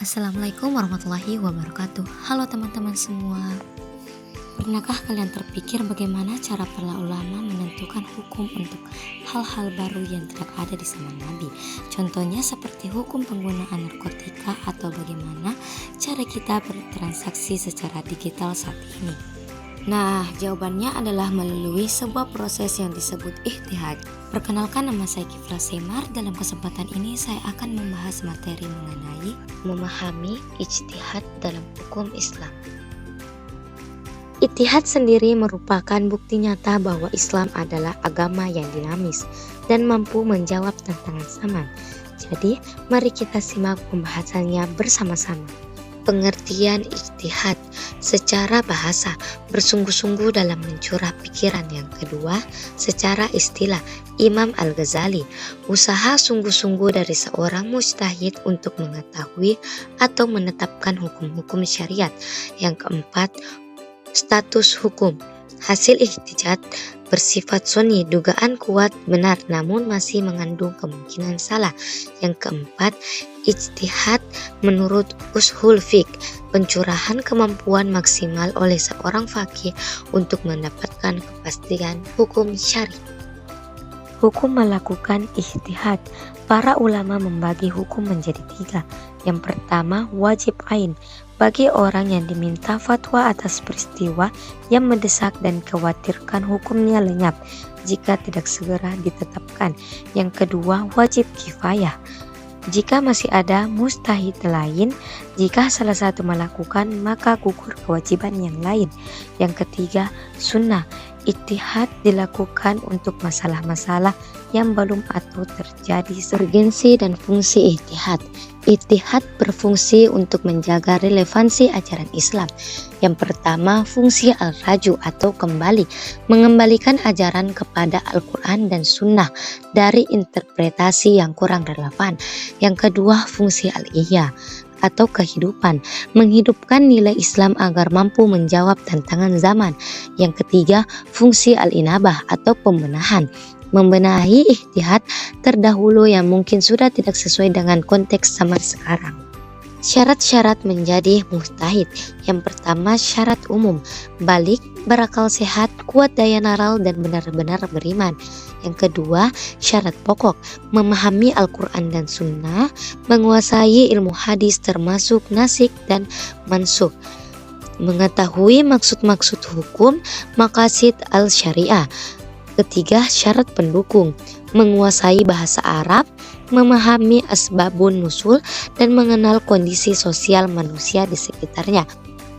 Assalamualaikum warahmatullahi wabarakatuh. Halo teman-teman semua. Pernahkah kalian terpikir bagaimana cara para ulama menentukan hukum untuk hal-hal baru yang tidak ada di zaman Nabi? Contohnya seperti hukum penggunaan narkotika atau bagaimana cara kita bertransaksi secara digital saat ini. Nah, jawabannya adalah melalui sebuah proses yang disebut ijtihad. Perkenalkan, nama saya Kifla Semar. Dalam kesempatan ini saya akan membahas materi mengenai memahami ijtihad dalam hukum Islam. Ijtihad sendiri merupakan bukti nyata bahwa Islam adalah agama yang dinamis dan mampu menjawab tantangan zaman. Jadi, mari kita simak pembahasannya bersama-sama. Pengertian ijtihad secara bahasa, bersungguh-sungguh dalam mencurah pikiran. Yang kedua, secara istilah, Imam Al-Ghazali, usaha sungguh-sungguh dari seorang mujtahid untuk mengetahui atau menetapkan hukum-hukum syariat. Yang keempat, status hukum, hasil ijtihad bersifat sunni, dugaan kuat benar namun masih mengandung kemungkinan salah. Yang keempat, ijtihad menurut ushul fiqh, pencurahan kemampuan maksimal oleh seorang faqih untuk mendapatkan kepastian hukum syari. Hukum melakukan ijtihad. Para ulama membagi hukum menjadi tiga. Yang pertama, wajib ain, bagi orang yang diminta fatwa atas peristiwa yang mendesak dan khawatirkan hukumnya lenyap jika tidak segera ditetapkan. Yang kedua, wajib kifayah, jika masih ada mustahid lain, jika salah satu melakukan maka gugur kewajiban yang lain. Yang ketiga, sunnah, ijtihad dilakukan untuk masalah-masalah yang belum atau terjadi. Urgensi dan fungsi ijtihad. Ijtihad berfungsi untuk menjaga relevansi ajaran Islam. Yang pertama, fungsi al-raju atau kembali, mengembalikan ajaran kepada Al-Quran dan Sunnah dari interpretasi yang kurang relevan. Yang kedua, fungsi al-ihya atau kehidupan, menghidupkan nilai Islam agar mampu menjawab tantangan zaman. Yang ketiga, fungsi al-inabah atau pembenahan, membenahi ijtihad terdahulu yang mungkin sudah tidak sesuai dengan konteks zaman sekarang. Syarat-syarat menjadi mujtahid. Yang pertama, syarat umum, balik, berakal sehat, kuat daya nalar dan benar-benar beriman. Yang kedua, syarat pokok, memahami Al-Quran dan Sunnah, menguasai ilmu hadis termasuk nasikh dan mansukh, mengetahui maksud-maksud hukum, maqasid al-syariah. Ketiga, syarat pendukung, menguasai bahasa Arab, memahami asbabun nusul dan mengenal kondisi sosial manusia di sekitarnya.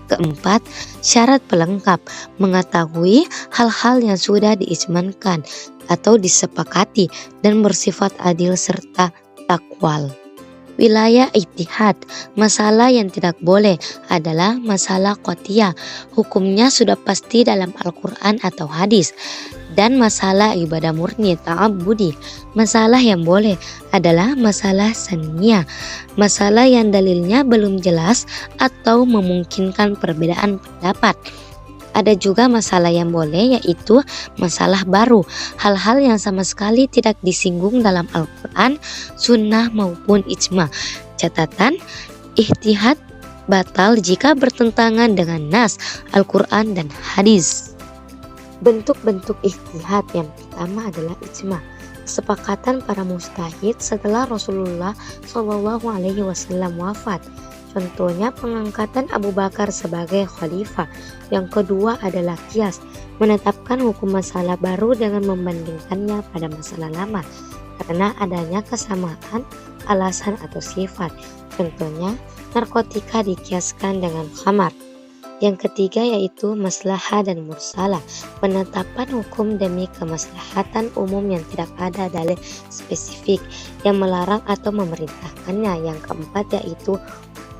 Keempat, syarat pelengkap, mengetahui hal-hal yang sudah diijmankan atau disepakati dan bersifat adil serta takwal. Wilayah ijtihad, masalah yang tidak boleh adalah masalah qotiyah, hukumnya sudah pasti dalam Al-Quran atau hadis. Dan masalah ibadah murni ta'abbudi, masalah yang boleh adalah masalah saniyah, masalah yang dalilnya belum jelas atau memungkinkan perbedaan pendapat. Ada juga masalah yang boleh, yaitu masalah baru, hal-hal yang sama sekali tidak disinggung dalam Al-Quran, Sunnah maupun ijma. Catatan, ijtihad batal jika bertentangan dengan nas Al-Quran dan hadis. Bentuk-bentuk ijtihad yang pertama adalah ijma, kesepakatan para mujtahid setelah Rasulullah SAW wafat. Contohnya pengangkatan Abu Bakar sebagai khalifah. Yang kedua adalah qiyas, menetapkan hukum masalah baru dengan membandingkannya pada masalah lama karena adanya kesamaan alasan atau sifat. Contohnya narkotika dikiaskan dengan khamar. Yang ketiga yaitu maslahah dan mursalah, penetapan hukum demi kemaslahatan umum yang tidak ada dalil spesifik yang melarang atau memerintahkannya. Yang keempat yaitu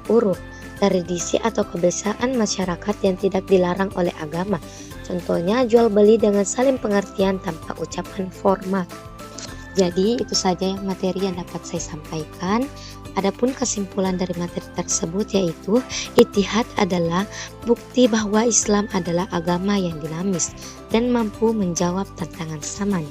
uruf, tradisi atau kebiasaan masyarakat yang tidak dilarang oleh agama. Contohnya jual beli dengan saling pengertian tanpa ucapan formal. Jadi itu saja yang materi yang dapat saya sampaikan. Adapun kesimpulan dari materi tersebut yaitu ijtihad adalah bukti bahwa Islam adalah agama yang dinamis dan mampu menjawab tantangan zaman.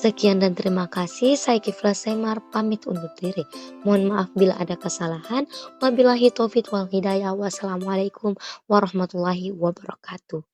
Sekian dan terima kasih. Saya Kifla Semar pamit undur diri. Mohon maaf bila ada kesalahan. Wabillahi taufiq wal hidayah. Wassalamualaikum warahmatullahi wabarakatuh.